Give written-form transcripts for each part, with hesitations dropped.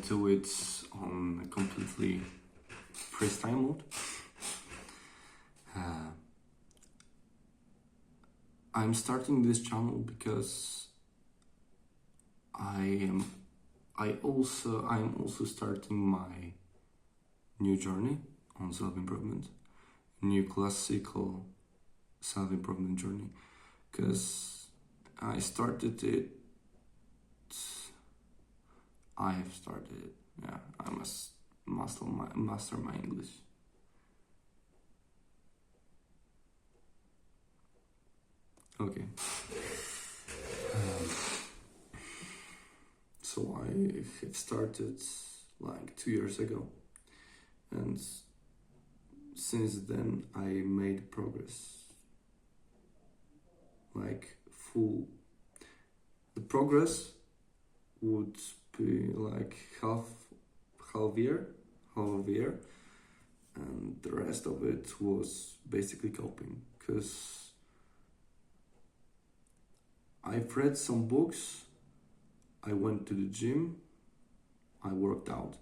do it on a completely freestyle mode. I'm starting this channel because I'm also starting my new journey on self-improvement, new classical self-improvement journey, because I have started it. Yeah, I must master my English. Okay. So I have started like 2 years ago, and since then I made progress. Like full. The progress would be like half a year, and the rest of it was basically coping, because I've read some books, I went to the gym, I worked out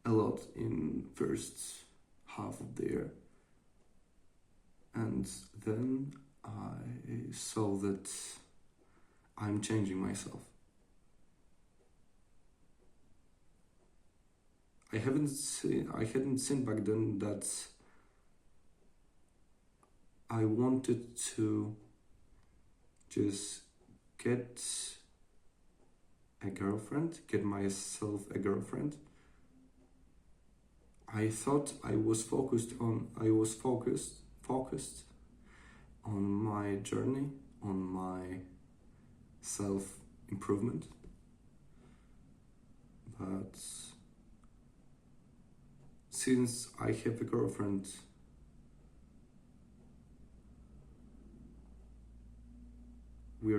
a lot in first half of the year, and then I saw that I'm changing myself. I hadn't seen back then that I wanted to just get myself a girlfriend. I thought I was focused on my journey, on my self-improvement, but since I have a girlfriend, we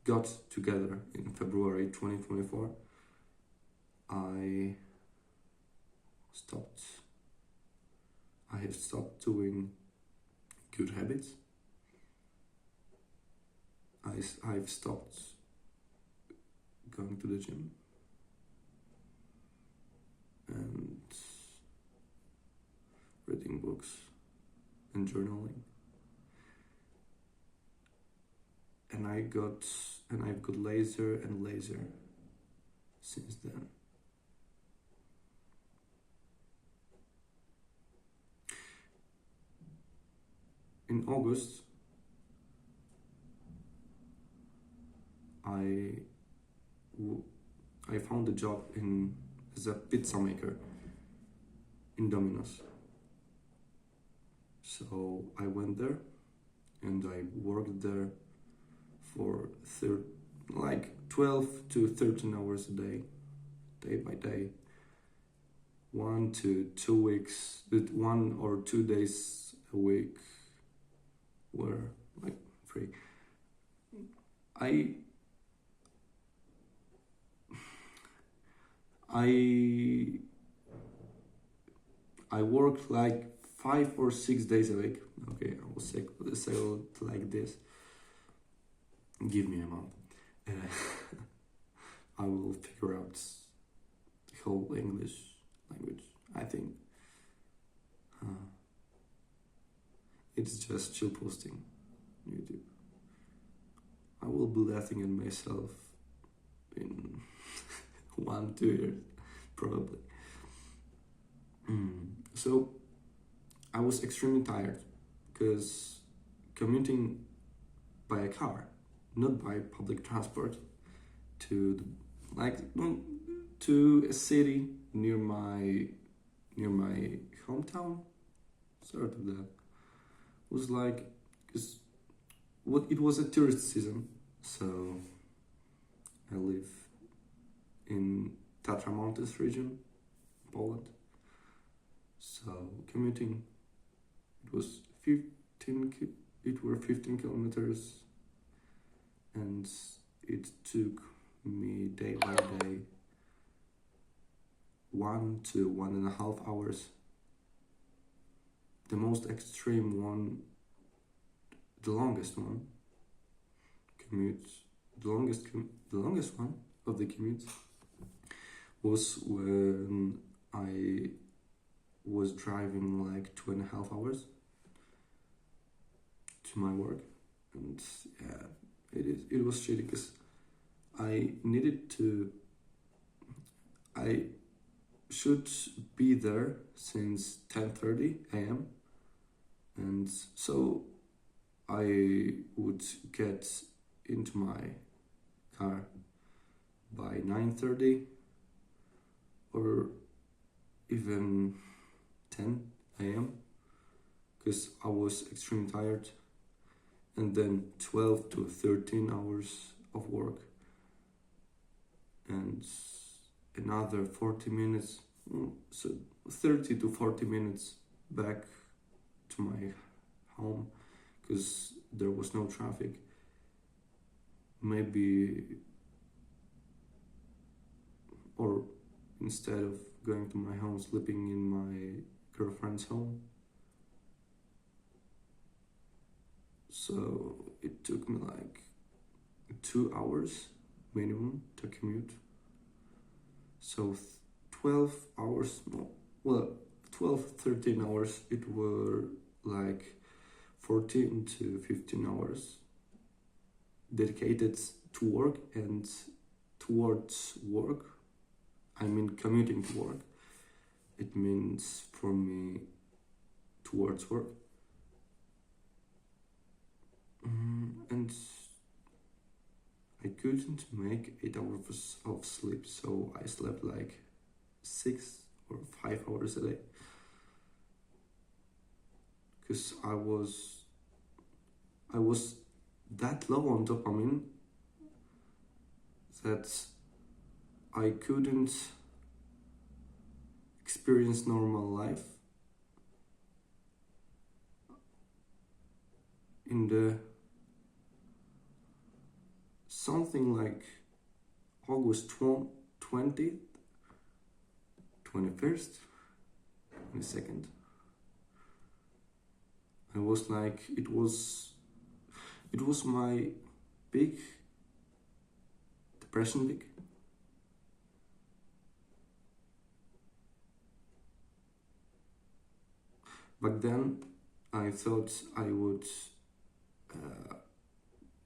got together in February 2024. I have stopped doing good habits. I've stopped going to the gym and reading books and journaling. And I've got lazier and lazier since then. In August, I found a job as a pizza maker in Domino's. So I went there and I worked there for 12 to 13 hours a day by day. 1 to 2 weeks, 1 or 2 days a week were like free. I worked like 5 or 6 days a week. Okay, I will say it like this. Give me a month. I will figure out the whole English language, I think. It's just chill posting on YouTube. I will be laughing at myself in 1-2 years, probably. So I was extremely tired because commuting by a car, not by public transport, to a city near my hometown, sort of that, was like, because it was a tourist season, so I live in Tatra Mountains region, Poland. So commuting, it were 15 kilometers, and it took me day by day 1 to 1.5 hours. The most extreme one, the longest one, commute the longest one of the commutes was when I was driving like 2.5 hours to my work, and yeah, it was shitty because I needed to. I should be there since 10:30 a.m. and so I would get into my car by 9:30 or even 10 a.m. because I was extremely tired, and then 12 to 13 hours of work and another 40 minutes, so 30 to 40 minutes back to my home because there was no traffic. Maybe, or instead of going to my home, sleeping in my girlfriend's home. So it took me like 2 hours minimum to commute. So 12 hours, no, well, 12, 13 hours, it were like 14 to 15 hours dedicated to work and towards work. I mean commuting to work. It means for me towards work. And I couldn't make 8 hours of sleep, so I slept like 6 or 5 hours a day. Because I was that low on dopamine that I couldn't experience normal life in the something like August 20th, 21st, 22nd. I was like, it was my big depression week. Back then, I thought I would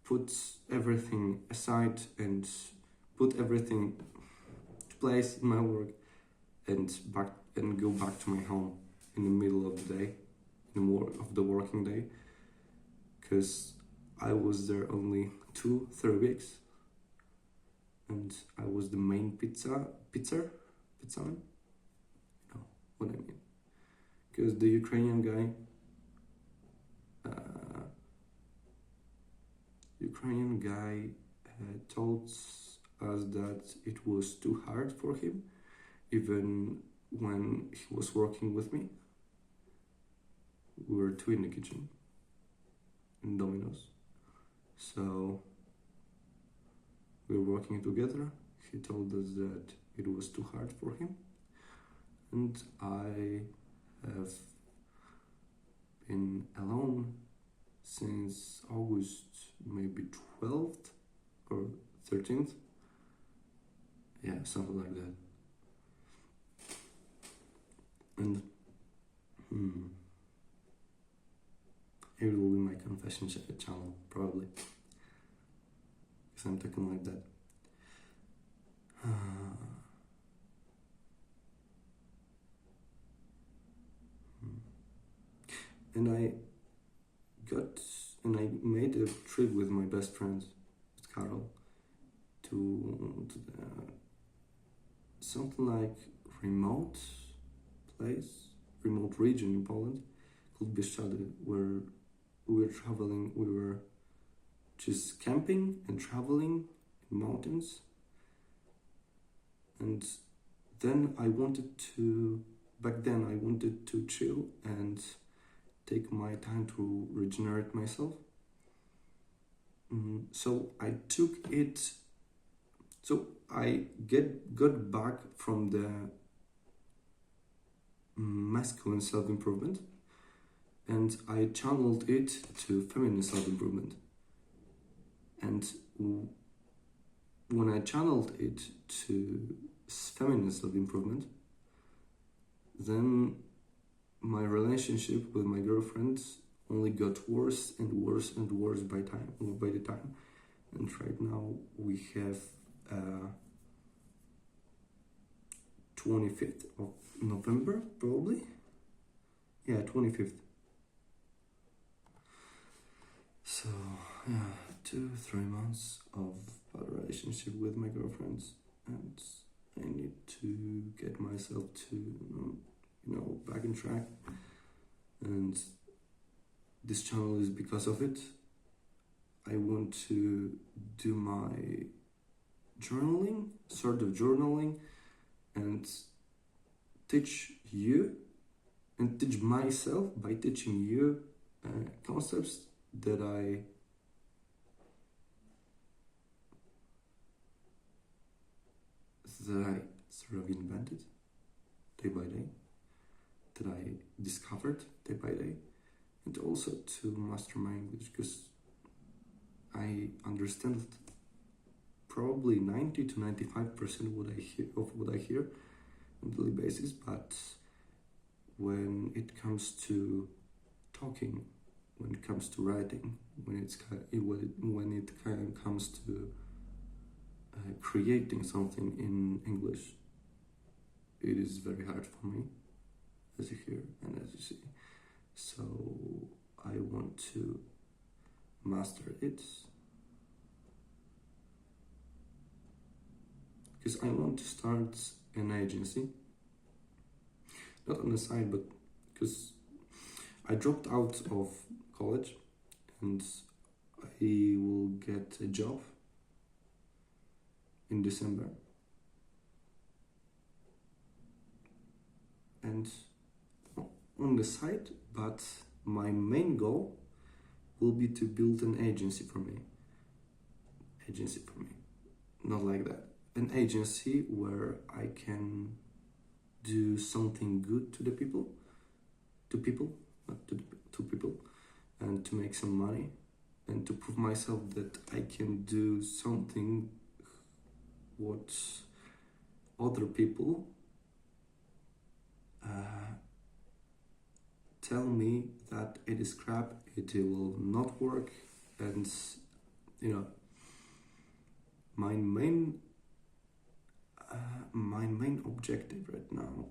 put everything aside and put everything to place in my work and go back to my home in the middle of the day, of the working day, because I was there only 2-3 weeks, and I was the main pizzaman. You know what I mean? Because the Ukrainian guy told us that it was too hard for him, even when he was working with me. We were two in the kitchen in Domino's, so we were working together. He told us that it was too hard for him, and I have been alone since August, maybe 12th or 13th. Yeah, something like that. And it will be my confession channel, probably, because I'm talking like that. And I made a trip with my best friends, with Karol, to the, something like remote region in Poland called Bieszczady, where we were just camping and traveling in mountains. And then back then I wanted to chill and take my time to regenerate myself. So I took it. So I got back from the masculine self-improvement, and I channeled it to feminine self-improvement. And when I channeled it to feminine self-improvement, then my relationship with my girlfriend only got worse and worse and worse by the time. And right now we have 25th of November, probably. Yeah, 25th. So, yeah, 2-3 months of a relationship with my girlfriend, and I need to get myself to, back on track. And this channel is because of it. I want to do my journaling, sort of journaling, and teach you and teach myself by teaching you concepts that I sort of invented day by day, that I discovered day by day, and also to master my English, because I understand probably 90 to 95% of what I hear on a daily basis, but when it comes to talking, when it comes to writing, when it comes to creating something in English, it is very hard for me, as you hear and as you see. So I want to master it, because I want to start an agency, not on the side, but because I dropped out of college and I will get a job in December, and on the side, but my main goal will be to build an agency for me, not like that, an agency where I can do something good to people, and to make some money, and to prove myself that I can do something what other people tell me that it is crap, it will not work, and my main objective right now.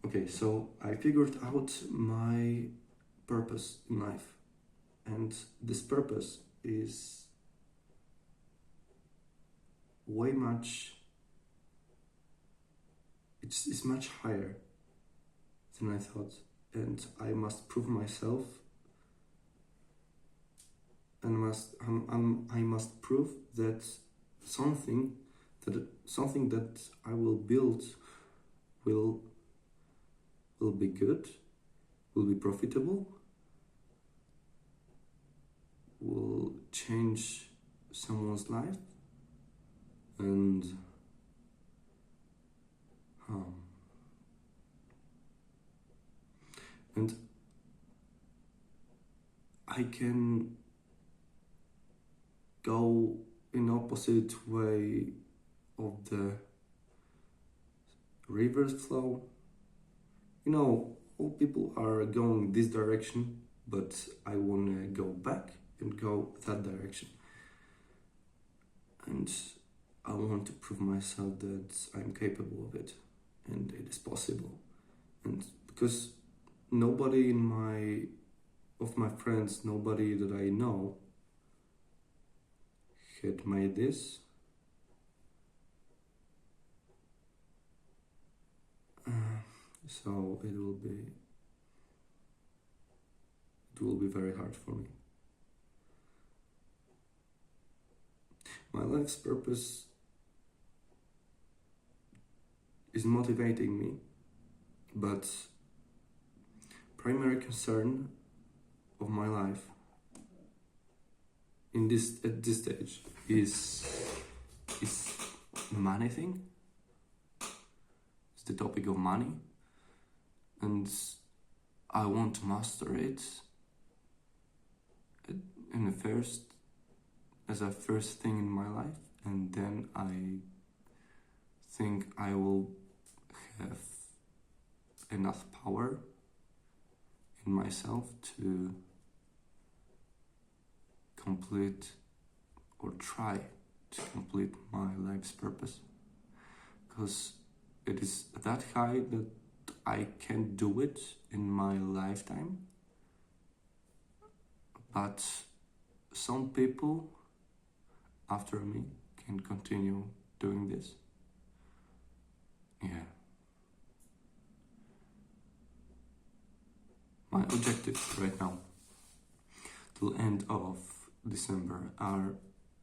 Okay, so I figured out my purpose in life, and this purpose is it's much higher than I thought, and I must prove myself, and I must prove that something that I will build will be good, will be profitable, will change someone's life, and I can go in opposite way of the river's flow. All people are going this direction, but I want to go back and go that direction. And I want to prove myself that I'm capable of it, and it is possible. And because nobody of my friends, nobody that I know had made this, so it will be very hard for me. My life's purpose is motivating me, but primary concern of my life at this stage is money thing. It's the topic of money, and I want to master it in the first as a first thing in my life, and then I think I will have enough power in myself to complete or try to complete my life's purpose, because it is that high that I can do it in my lifetime, but some people after me can continue doing this. Yeah. My objectives right now till end of December are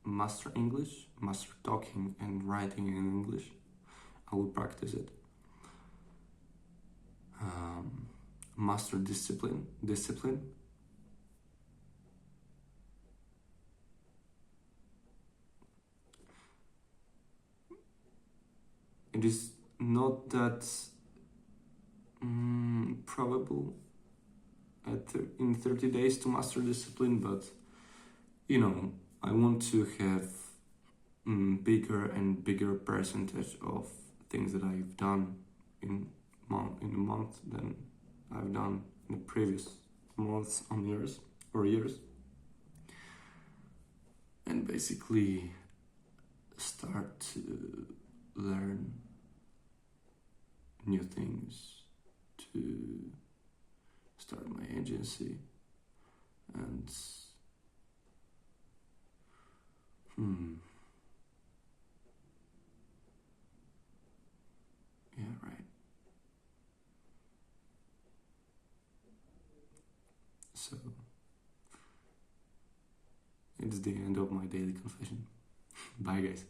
master English, master talking and writing in English. I will practice it. Master discipline. It is not that probable in 30 days to master discipline, but I want to have bigger and bigger percentage of things that I've done in a month than I've done in the previous months or years, and basically start to learn new things, to start my agency, and yeah, right. So it's the end of my daily confession. Bye, guys.